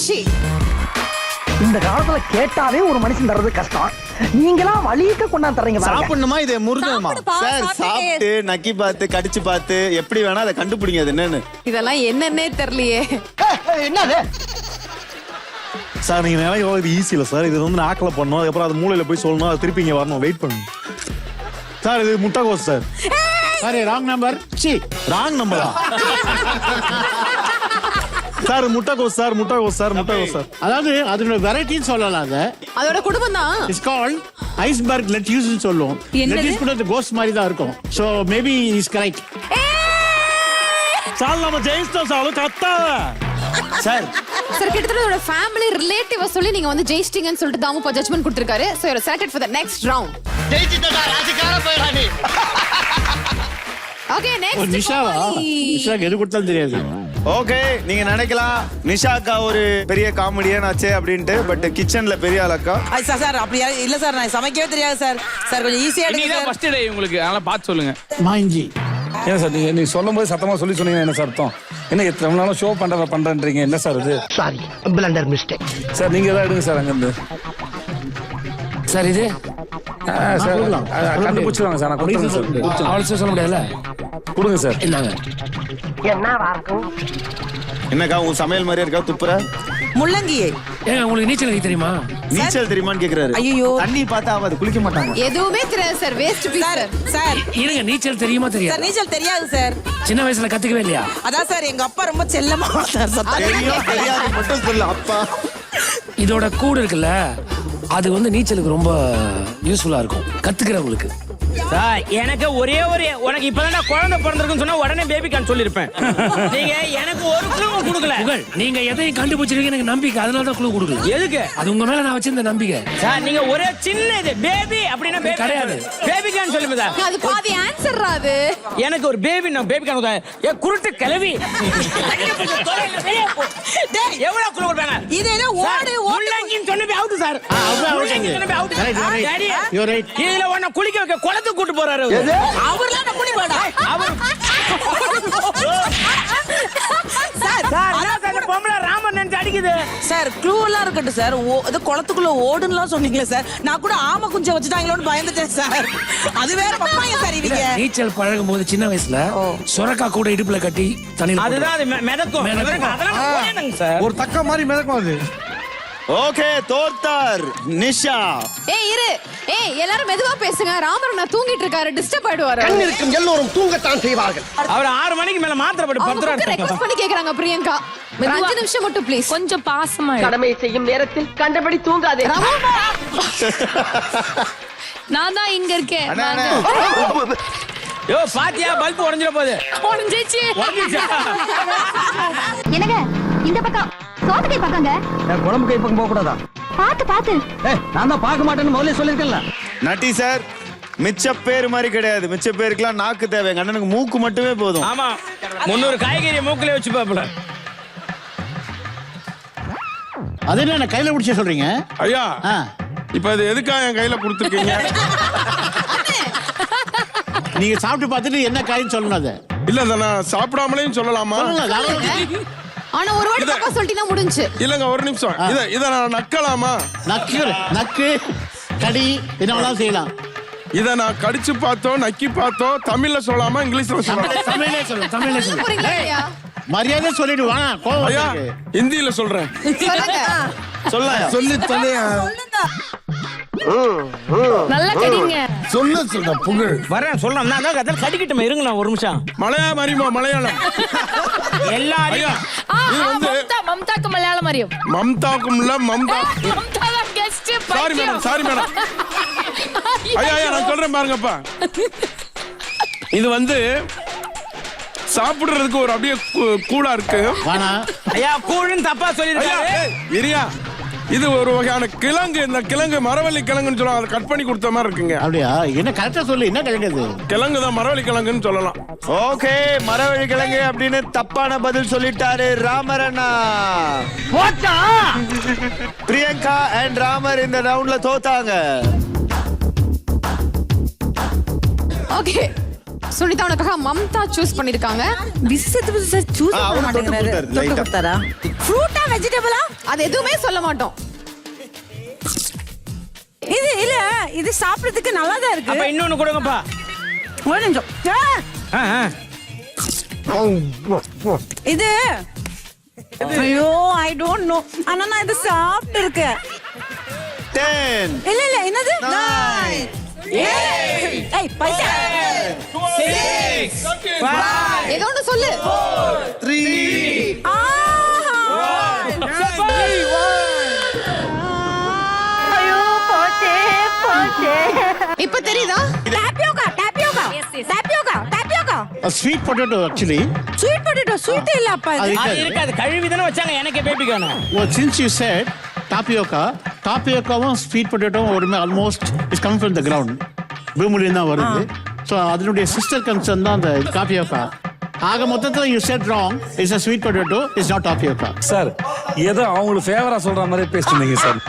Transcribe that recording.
C இந்த காலத்துல கேட்டாவே ஒரு மனுஷன் தர்றது கஷ்டம். நீங்களா வலிக்க கொண்டாந்து தர்றீங்க. சாப்பிடணுமா இதை முருகணுமா? சார் சாப்பிட்டு நக்கி பார்த்து கடிச்சு பார்த்து எப்படி வேணா அதை கண்டுபிடிங்க. அது என்னன்னு இதெல்லாம் என்னன்னே தெரியலையே. என்னது சார் நீங்க நினைக்க இது ஈஸி இல்லை சார். இது வந்து நாக்கில் பண்ணணும், அதுக்கப்புறம் அது மூளையில போய் சொல்லணும், அது திருப்பி இங்க வரணும், வெயிட் பண்ணணும் சார். இது முட்டைகோஸ் sir. Sorry wrong number. C wrong நம்பரா சார்? முட்டைகோஸ் சார், முட்டைகோஸ் சார், முட்டைகோஸ் சார். அதாவது அதோட வெரைட்டின்னு சொல்லலாம். அது அதோட குடும்பம் தான். இட்ஸ் கால்ட் ஐஸ்பர்க் லெட்யூஸ்னு சொல்லுவோம். லெட்யூஸ் கூட கோஸ் மாதிரி தான் இருக்கும். So maybe is correct. Sir நம்ம ஜெயிச்சிட்டோம் சார். கத்தாத சார். சார் கிட்டத்தட்ட ஒரு ஃபேமிலி ரிலேட்டிவ் சொல்லி நீங்க வந்து ஜெயிச்சிட்டீங்கன்னு சொல்லிட்டு தாமுப்பா ஜட்ஜ்மென்ட் கொடுத்திருக்காரு. So you are selected for the next round. ஜெயிச்சிட்டடா ராஜகார போய்டா நீ. Okay next. நிஷாவா? நிஷாக்கு எது கொடுத்தாலும் தெரியாது. ஓகே நீங்க நினைக்கலாம் நிஷா அக்கா ஒரு பெரிய காமெடியன் ஆச்சே அப்படின்ட்டு. பட் கிச்சன்ல பெரிய ஆளக்கா. சார் அப்படியா இல்ல சார், நான் சமைக்கவே தெரியாது சார். சார் கொஞ்சம் ஈஸியா எடுங்க சார். ஃபர்ஸ்ட் டே உங்களுக்கு அதனால பார்த்து சொல்லுங்க. மாஞ்சி ஏன் சார் நீங்க சொல்லும்போது சத்தமா சொன்னீங்க என்ன சார் அர்த்தம்? என்ன எத்தனை நாளும் ஷோ பண்றேன்றீங்க என்ன சார் இது? Sorry blender mistake. சார் நீங்க ஏதாவது எடுங்க சார் அங்கிருந்து. சார் இது சார் கண்டுபிடிச்சிருவாங்க சார். நான் கொடுத்துருங்க சார். அவ்வளோ சொல்ல முடியாதுல்ல, கொடுங்க சார். இந்தாங்க. என்னவா இருக்கும்? என்னக்கா உன் சமையல் மாதிரியே இருக்கா துப்புற? முள்ளங்கியே. ஏங்க உங்களுக்கு நீச்சல் அடிக்க தெரியுமா? நீச்சல் தெரியுமான்னு கேக்குறாரு. ஐயோ தண்ணி பார்த்தா அவ குளிக்க மாட்டாங்க. எதுவுமே தெரியாது sir. Waste piece sir. Sir இருங்க, நீச்சல் தெரியுமா சார் தெரியாது? நீச்சல் தெரியாது சார். சின்ன வயசுல கத்துக்கவே இல்லையா? அதான் சார் எங்க அப்பா ரொம்ப செல்லமா சார் சத்தம். தெரியும் தெரியாது மட்டும் சொல்லு அப்பா. இதோட கூடு இருக்குல்ல, அது வந்து நீச்சலுக்கு ரொம்ப யூஸ்ஃபுல்லா இருக்கும் கத்துக்கிறவங்களுக்கு. சார் எனக்கு ஒரே உனக்கு இப்பதான் குழந்தை பிறந்திருக்குன்னு சொன்னா உடனே பேபி கான் சொல்லிருப்பேன். நீங்க எனக்கு ஒரு க்ளூ கொடுக்கல. நீங்க எதையும் கண்டுபிடிச்சிருக்கீங்க, எனக்கு நம்பிக்கை, அதனால தான் க்ளூ கொடுக்கல. எதுக்கு? அது உங்க மேல நான் வச்சிருந்த நம்பிக்கை. சார் நீங்க ஒரே சின்ன இது பேபி அப்படினா பேபி கிடையாது. பேபி கான் சொல்லுங்க சார். அது பாதி ஆன்சர் அது. எனக்கு ஒரு பேபி நான் பேபி கான் ஏ குருட்டு கிளவி. டேய் எவ்வளவு க்ளூ கொடுப்பாங்க? இது என்ன ஓடு முள்ளங்கின்னு சொன்னபே அவுட் சார். முள்ளங்கின்னு சொன்னபே அவுட். Daddy you right. இதுல ஒண்ணு குளிக்க வைக்க குளத்துக்கு கூட்டி போறாரு. அவர்லாம் நான் குடி போடா. அவர் சார் அந்த பொம்பளை ராமன் நினைச்சு அடிக்குது. சார் க்ளூ எல்லாம் இருக்கட்டும் சார். அது குளத்துக்குள்ள ஓடுன்னுலாம் சொன்னீங்களே சார். நான் கூட ஆமை குஞ்ச வச்சுட்டாங்களோன்னு பயந்துட்டேன் சார். அது வேற பப்பாங்க சார் இவங்க. நீச்சல் பழகும் போது சின்ன வயசுல சொரக்கா கூட இடுப்புல கட்டி தண்ணில அதுதான் அது மிதக்கும். அதெல்லாம் போயேனுங்க சார். ஒரு தக்க மாதிரி மிதக்கும் அது. ஓகே தோர்த்தார் நிஷா. ஏய் இரு. ஏய் எல்லாரும் மெதுவா பேசுங்க. ராமர் நான் தூங்கிட்டு இருக்காரு, டிஸ்டர்ப் ஆயிடுவாரு. கண் இருக்கும் எல்லோரும் தூங்கத்தான் செய்வார்கள். அவர் 6 மணிக்கு மேல மாத்திரை போட்டு படுத்துறாரு. ரெக்வெஸ்ட் பண்ணி கேக்குறாங்க பிரியங்கா. 5 நிமிஷம் மட்டும் ப்ளீஸ். கொஞ்சம் பாசமா கடமை செய்யும் நேரத்தில் கண்டபடி தூங்காதே. நான் தான் இங்க இருக்கேன். யோ பாத்தியா பல்ப் உடைஞ்சிர போகுது. உடைஞ்சிச்சு. என்னங்க இந்த பக்கம் சோத்துக்கை பக்கங்க. குழம்பு கை பக்கம் போக கூடாதா? பாத்து பாத்து. நான் தான் பார்க்க மாட்டேன்னு முதல்ல சொல்லிருக்கேன்ல. நட்டி சார் மிச்ச பேர் மாதிரி கிடையாது. மிச்ச பேருக்குலாம் நாக்கு தேவை. எங்க அண்ணனுக்கு மூக்கு மட்டுமே போதும். ஆமா 300 காய்கறி மூக்குல வச்சு பாப்பல. அது என்ன கையில பிடிச்ச சொல்றீங்க? ஐயா இப்ப இது எதுக்காக என் கையில கொடுத்துருக்கீங்க? நீங்க சாப்பிட்டு பார்த்துட்டு என்ன காய்னு சொல்லணும். அது இல்ல நான் சாப்பிடாமலேயும் சொல்லலாமா? ஆனா ஒரு வாட்டி தப்பா சொல்லிட்டீனா முடிஞ்சு. இல்லங்க ஒரு நிமிஷம். இத நான் நக்கலாமா? நக்கு கடி என்னவெல்லாம் செய்யலாம். இத நான் கடிச்சு பார்த்தோம், நக்கி பார்த்தோம். தமிழ்ல சொல்லலாமா இங்கிலீஷ்ல சொல்லலாமா? தமிழ்லே சொல்லு. தமிழ்லே சொல்லு. போறீங்களா இல்லையா? மரியாதை சொல்லிடுவா. கோவம் ஐயா ஹிந்தியில சொல்றேன். சொல்லுங்க. சொல்லலாம். சொல்லி தொலையா. நல்லா கடிங்க. சொல்ல புகழ் வரேன் சொல்றேன். நான் தான் கதல் கடிக்கிட்டமே இருங்க ஒரு நிமிஷம். மலையாளம் அறியுமா? மலையாளம் எல்லாரும் இது வந்து மம்தாக்கு மலையாளம் அறியும். மம்தாக்கும் இல்ல மம்தா. மம்தா தான் guest. Sorry madam, sorry madam. ஐயா நான் சொல்றேன் பாருங்கப்பா. இது வந்து சாப்பிடுறதுக்கு ஒரு அப்படியே கூலா இருக்கு. ஐயா கூழுன்னு தப்பா சொல்லிருக்காரு. இரியா இது ஒரு வகையான கிழங்கு. இந்த கிழங்கு மரவள்ளி கிழங்குன்னு சொல்லுவாங்க. அதை கட் பண்ணி கொடுத்த மாதிரி இருக்குங்க. அப்படியா? என்ன கரெக்டா சொல்லு. என்ன கிழங்கு? கிழங்கு தான் மரவள்ளி கிழங்குன்னு சொல்லலாம். ஓகே மரவள்ளி கிழங்கு அப்படின்னு தப்பான பதில் சொல்லிட்டாரு ராமரண்ணா. பிரியங்கா அண்ட் ராமர் இந்த ரவுண்ட்ல தோத்தாங்க. ஓகே சுனிதா உனக்காக மம்தா சூஸ் பண்ணிருக்காங்க. விசத்து சூஸ் பண்ண மாட்டேங்கிறாரு. தொட்டு கொடுத்தாரா? ஃப்ரூட்டா வெஜிடபிளா? அது எதுவுமே சொல்ல மாட்டோம். இது இல்ல, இது சாப்பிடுறதுக்கு நல்லா தான் இருக்கு. அப்ப இன்னொன்னு கொடுங்கப்பா. ஒரு நிமிஷம். ஆ, ஆ. இது ஐயோ ஐ டோன்ட் நோ. ஆனா நான் இது சாப்பிட்டு இருக்கேன். 10 இல்ல இல்ல என்னது? 9 ஏய் பைசா. ஏதோ ஒண்ணு சொல்லு. 3 ஐயோ போச்சே போச்சே. இப்ப தெரியுதா? Tapioca tapioca tapioca tapioca. Sweet potato actually. Sweet potato sweet இல்ல அப்பா இது. அது இருக்காது, கழுவி தானே வச்சாங்க எனக்கு பேபிக்கான. சின்ஸ் யூ செட் டாபியோக்கா, டாபியோக்காவும் ஸ்வீட் பொட்டேட்டோவும் ஒருமே almost is coming from the ground, பூமியிலேருந்து தான் வருது. ஸோ அதனுடைய சிஸ்டர் கன்சர்ன் தான் அந்த டாபியோக்கா. ஆக மொத்தத்தில் you said wrong. Is a sweet potato, is not tapioca. Sir ஏதோ அவங்களுக்கு ஃபேவரா சொல்ற மாதிரி பேசிட்டு இருந்தீங்க சார்.